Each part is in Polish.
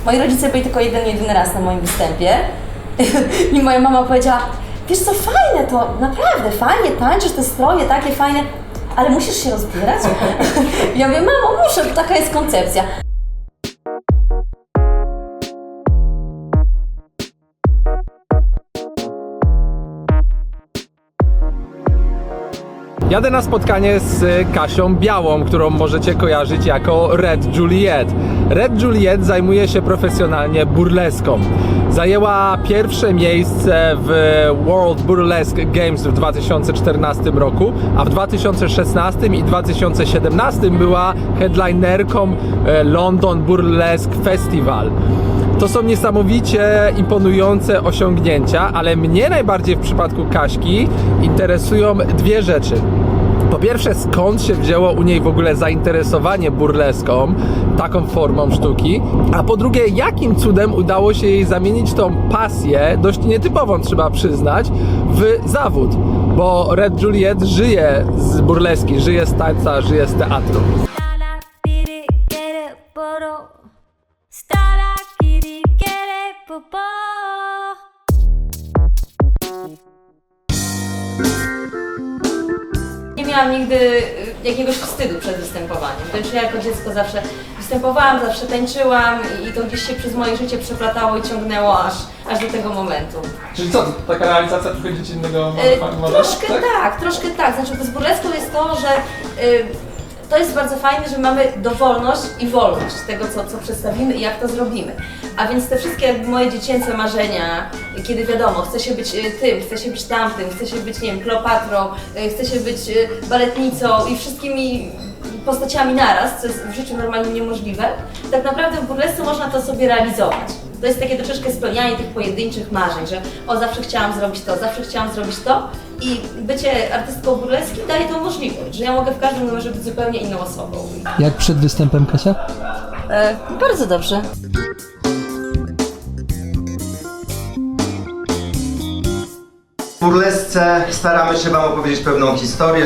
Moi rodzice byli tylko jedyny raz na moim występie i moja mama powiedziała, wiesz co, fajne to, naprawdę fajnie tańczysz, te stroje takie fajne, ale musisz się rozbierać? Ja mówię, mamo, muszę, taka jest koncepcja. Jadę na spotkanie z Kasią Białą, którą możecie kojarzyć jako Red Juliet. Red Juliet zajmuje się profesjonalnie burleską. Zajęła pierwsze miejsce w World Burlesque Games w 2014 roku, a w 2016 i 2017 była headlinerką London Burlesque Festival. To są niesamowicie imponujące osiągnięcia, ale mnie najbardziej w przypadku Kaśki interesują dwie rzeczy. Po pierwsze, skąd się wzięło u niej w ogóle zainteresowanie burleską, taką formą sztuki, a po drugie, jakim cudem udało się jej zamienić tą pasję, dość nietypową trzeba przyznać, w zawód, bo Red Juliet żyje z burleski, żyje z tańca, żyje z teatru. Nie miałam nigdy jakiegoś wstydu przed występowaniem. Wręcz ja jako dziecko zawsze występowałam, zawsze tańczyłam i to gdzieś się przez moje życie przeplatało i ciągnęło aż do tego momentu. Czyli co, taka realizacja trochę dziecinnego Troszkę tak. Znaczy z burleską jest to, że to jest bardzo fajne, że mamy dowolność i wolność tego, co przedstawimy i jak to zrobimy. A więc te wszystkie jakby moje dziecięce marzenia, kiedy wiadomo, chcę się być tym, chcę się być tamtym, chcę się być, nie wiem, Kleopatrą, chcę się być baletnicą i wszystkimi postaciami naraz, co jest w życiu normalnie niemożliwe, tak naprawdę w burlesce można to sobie realizować. To jest takie troszeczkę spełnianie tych pojedynczych marzeń, że zawsze chciałam zrobić to, zawsze chciałam zrobić to i bycie artystką burleski daje tą możliwość, że ja mogę w każdym numerze być zupełnie inną osobą. Jak przed występem, Kasia? Bardzo dobrze. W burlesce staramy się Wam opowiedzieć pewną historię,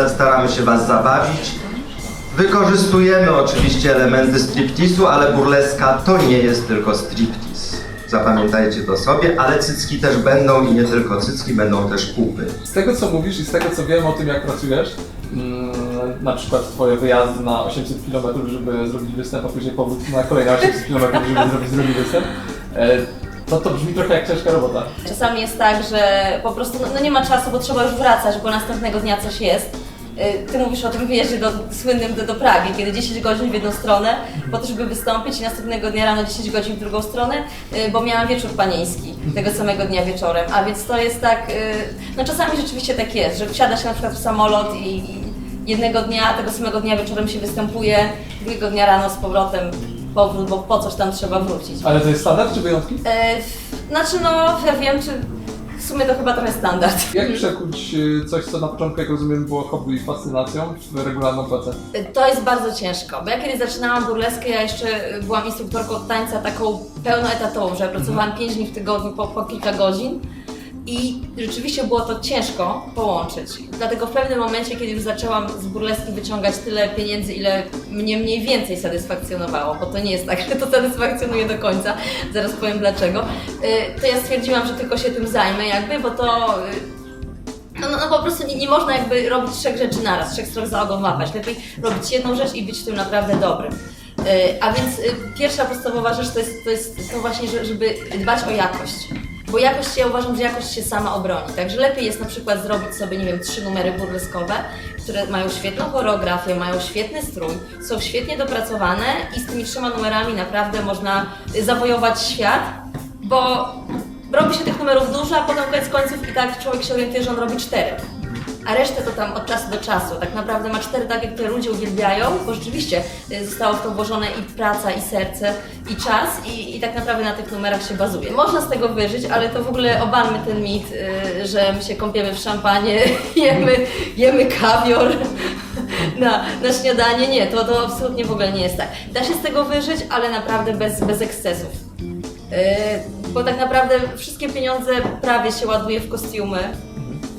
staramy się Was zabawić. Wykorzystujemy oczywiście elementy striptizu, ale burleska to nie jest tylko striptiz. Zapamiętajcie to sobie, ale cycki też będą i nie tylko cycki, będą też pupy. Z tego co mówisz i z tego co wiem o tym jak pracujesz, na przykład twoje wyjazdy na 800 km, żeby zrobić występ, a później powrót na kolejne 800 km, żeby zrobić drugi występ, to brzmi trochę jak ciężka robota. Czasami jest tak, że po prostu nie ma czasu, bo trzeba już wracać, bo następnego dnia coś jest. Ty mówisz o tym wyjeździe słynnym do Pragi, kiedy 10 godzin w jedną stronę, po to, żeby wystąpić i następnego dnia rano 10 godzin w drugą stronę, bo miałam wieczór panieński tego samego dnia wieczorem. A więc to jest tak, no czasami rzeczywiście tak jest, że wsiada się na przykład w samolot i jednego dnia, tego samego dnia wieczorem się występuje, drugiego dnia rano z powrotem powrót, bo po coś tam trzeba wrócić. Ale to jest standard czy wyjątki? Znaczy ja wiem, czy w sumie to chyba trochę standard. Jak przekuć coś, co na początku, jak rozumiem, było hobby i fascynacją, w regularną pracę? To jest bardzo ciężko, bo ja kiedy zaczynałam burleskę, ja jeszcze byłam instruktorką tańca taką pełnoetatową, że pracowałam 5 dni w tygodniu po kilka godzin i rzeczywiście było to ciężko połączyć. Dlatego w pewnym momencie, kiedy już zaczęłam z burleski wyciągać tyle pieniędzy, ile mnie mniej więcej satysfakcjonowało, bo to nie jest tak, że to satysfakcjonuje do końca, zaraz powiem dlaczego, to ja stwierdziłam, że tylko się tym zajmę jakby, bo to no po prostu nie można jakby robić 3 rzeczy naraz, 3 stron za ogon łapać. Lepiej robić jedną rzecz i być w tym naprawdę dobrym. A więc pierwsza podstawowa rzecz to jest to właśnie, żeby dbać o jakość. Bo jakość, ja uważam, że jakość się sama obroni. Także lepiej jest na przykład zrobić sobie, nie wiem, 3 numery burleskowe, które mają świetną choreografię, mają świetny strój, są świetnie dopracowane i z tymi 3 numerami naprawdę można zawojować świat, bo robi się tych numerów dużo, a potem koniec końców i tak człowiek się orientuje, że on robi 4. A resztę to tam od czasu do czasu. Tak naprawdę ma 4 takie, które ludzie uwielbiają, bo rzeczywiście zostało w to włożone i praca, i serce, i czas i tak naprawdę na tych numerach się bazuje. Można z tego wyżyć, ale to w ogóle obalmy ten mit, że my się kąpiemy w szampanie, jemy kawior na śniadanie. Nie, to absolutnie w ogóle nie jest tak. Da się z tego wyżyć, ale naprawdę bez ekscesów. Bo tak naprawdę wszystkie pieniądze prawie się ładuje w kostiumy.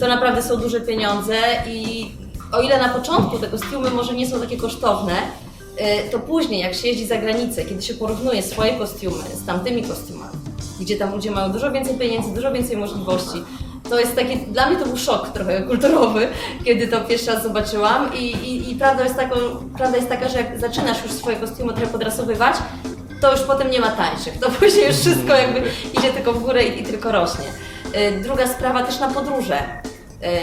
To naprawdę są duże pieniądze i o ile na początku te kostiumy może nie są takie kosztowne, to później jak się jeździ za granicę, kiedy się porównuje swoje kostiumy z tamtymi kostiumami, gdzie tam ludzie mają dużo więcej pieniędzy, dużo więcej możliwości, to jest takie, dla mnie to był szok trochę kulturowy, kiedy to pierwszy raz zobaczyłam i prawda jest taka, że jak zaczynasz już swoje kostiumy trochę podrasowywać, to już potem nie ma tańszych, to później już wszystko jakby idzie tylko w górę i tylko rośnie. Druga sprawa też na podróże.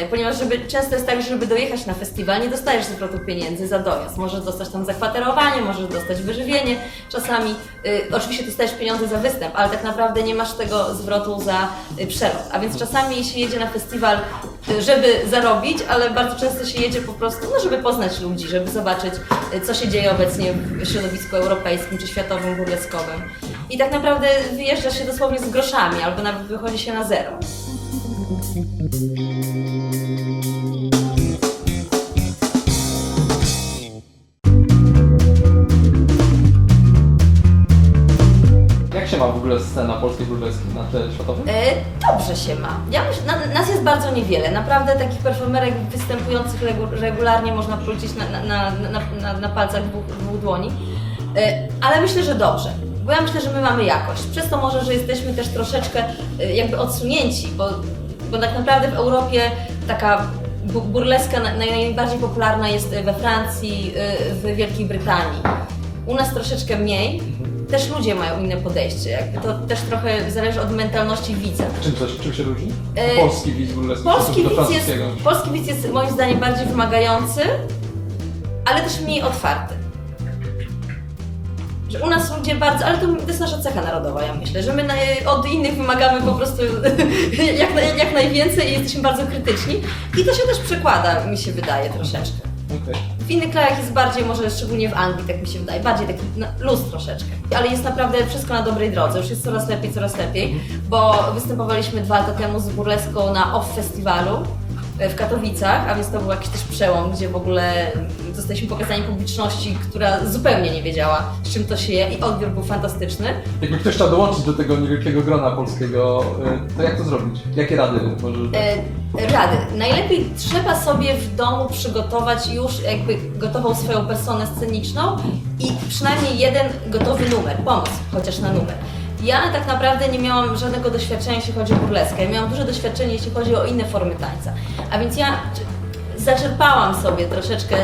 Ponieważ często jest tak, że żeby dojechać na festiwal nie dostajesz zwrotu pieniędzy za dojazd. Możesz dostać tam zakwaterowanie, możesz dostać wyżywienie czasami. Oczywiście dostajesz pieniądze za występ, ale tak naprawdę nie masz tego zwrotu za przelot. A więc czasami się jedzie na festiwal, żeby zarobić, ale bardzo często się jedzie po prostu, no, żeby poznać ludzi, żeby zobaczyć, co się dzieje obecnie w środowisku europejskim czy światowym burleskowym. I tak naprawdę wyjeżdża się dosłownie z groszami, albo nawet wychodzi się na zero. Jak się ma w ogóle scena polskiej burleskiej na tle światowym? Dobrze się ma. Ja myślę, nas jest bardzo niewiele. Naprawdę takich performerek występujących regularnie można policzyć na palcach dwóch dłoni. Ale myślę, że dobrze. Bo ja myślę, że my mamy jakość. Przez to może, że jesteśmy też troszeczkę jakby odsunięci, bo tak naprawdę w Europie taka burleska najbardziej popularna jest we Francji, w Wielkiej Brytanii. U nas troszeczkę mniej. Też ludzie mają inne podejście. Jakby to też trochę zależy od mentalności widza. Czym się różni? Polski widz burleski Polski widz jest moim zdaniem bardziej wymagający, ale też mniej otwarty. Że u nas ludzie bardzo, ale to jest nasza cecha narodowa, ja myślę, że my od innych wymagamy po prostu jak najwięcej i jesteśmy bardzo krytyczni. I to się też przekłada, mi się wydaje, troszeczkę. Okay. W innych krajach jest bardziej, może szczególnie w Anglii, tak mi się wydaje, bardziej taki luz troszeczkę. Ale jest naprawdę wszystko na dobrej drodze, już jest coraz lepiej, bo występowaliśmy 2 lata temu z burleską na OFF Festiwalu w Katowicach, a więc to był jakiś też przełom, gdzie w ogóle zostaliśmy pokazani publiczności, która zupełnie nie wiedziała, z czym to się je i odbiór był fantastyczny. Jakby ktoś chciał dołączyć do tego niewielkiego grona polskiego, to jak to zrobić? Jakie rady może? Rady. Najlepiej trzeba sobie w domu przygotować już jakby gotową swoją personę sceniczną i przynajmniej jeden gotowy numer, pomysł chociaż na numer. Ja tak naprawdę nie miałam żadnego doświadczenia, jeśli chodzi o burleskę. Ja miałam duże doświadczenie, jeśli chodzi o inne formy tańca. A więc ja zaczerpałam sobie troszeczkę,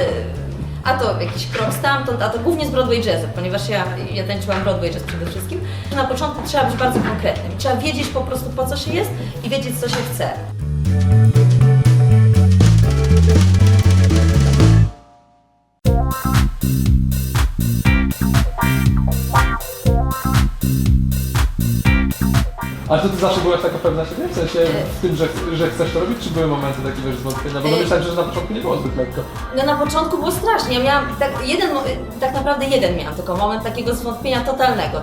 a to jakiś krok stamtąd, a to głównie z Broadway Jazzu, ponieważ ja tańczyłam Broadway Jazz przede wszystkim. Na początku trzeba być bardzo konkretnym. Trzeba wiedzieć po prostu, po co się jest i wiedzieć, co się chce. Ale to ty zawsze byłaś taka pewna siebie? W sensie w tym, że chcesz to robić, czy były momenty takiego zwątpienia? Bo myślałem, że na początku nie było zbyt lekko. No na początku było strasznie. Ja miałam tak naprawdę jeden miałam tylko moment takiego zwątpienia totalnego.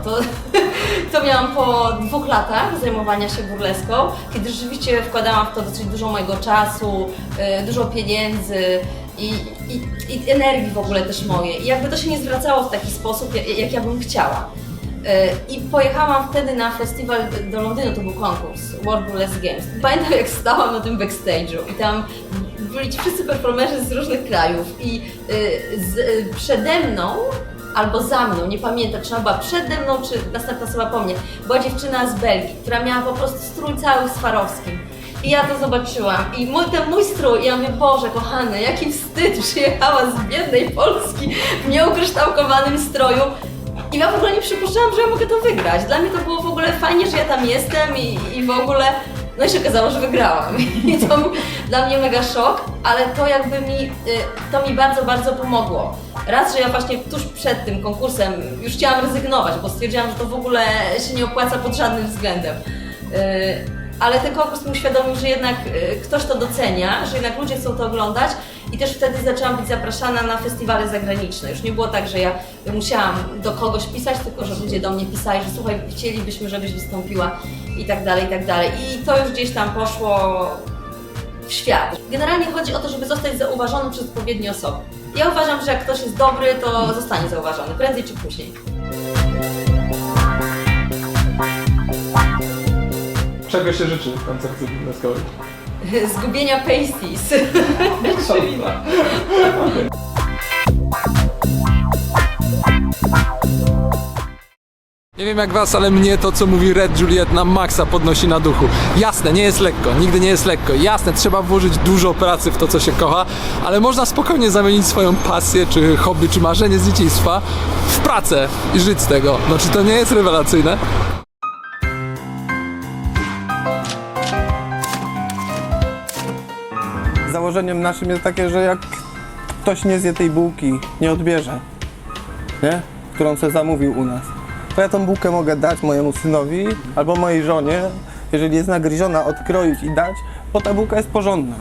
To miałam po 2 latach zajmowania się burleską, kiedy rzeczywiście wkładałam w to dosyć dużo mojego czasu, dużo pieniędzy i energii w ogóle też mojej. I jakby to się nie zwracało w taki sposób, jak ja bym chciała. I pojechałam wtedy na festiwal do Londynu, to był konkurs World Burlesque Games. Pamiętam, jak stałam na tym backstage'u i tam byli ci wszyscy performerzy z różnych krajów i przede mną albo za mną, nie pamiętam, czy ona była przede mną, czy następna osoba po mnie, była dziewczyna z Belgii, która miała po prostu strój cały Swarowskim. I ja to zobaczyłam i ten mój strój, i ja mówię, Boże kochany, jaki wstyd, przyjechała z biednej Polski w nieukształtowanym stroju. I ja w ogóle nie przypuszczałam, że ja mogę to wygrać. Dla mnie to było w ogóle fajnie, że ja tam jestem i w ogóle... No i się okazało, że wygrałam. I to dla mnie mega szok, ale to jakby mi bardzo, bardzo pomogło. Raz, że ja właśnie tuż przed tym konkursem już chciałam rezygnować, bo stwierdziłam, że to w ogóle się nie opłaca pod żadnym względem. Ale ten konkurs mi uświadomił, że jednak ktoś to docenia, że jednak ludzie chcą to oglądać i też wtedy zaczęłam być zapraszana na festiwale zagraniczne. Już nie było tak, że ja musiałam do kogoś pisać, tylko że ludzie do mnie pisali, że słuchaj, chcielibyśmy, żebyś wystąpiła i tak dalej, i tak dalej. I to już gdzieś tam poszło w świat. Generalnie chodzi o to, żeby zostać zauważonym przez odpowiednie osoby. Ja uważam, że jak ktoś jest dobry, to zostanie zauważony, prędzej czy później. Czego się życzy w koncercie burleskowej? Zgubienia pasties. Okay. Nie wiem jak was, ale mnie to, co mówi Red Juliet, na maksa podnosi na duchu. Jasne, nie jest lekko, nigdy nie jest lekko. Jasne, trzeba włożyć dużo pracy w to, co się kocha, ale można spokojnie zamienić swoją pasję, czy hobby, czy marzenie z dzieciństwa w pracę i żyć z tego. No czy to nie jest rewelacyjne? Założeniem naszym jest takie, że jak ktoś nie zje tej bułki, nie odbierze, nie? Którą sobie zamówił u nas, to ja tą bułkę mogę dać mojemu synowi albo mojej żonie, jeżeli jest nagryziona, odkroić i dać, bo ta bułka jest porządna.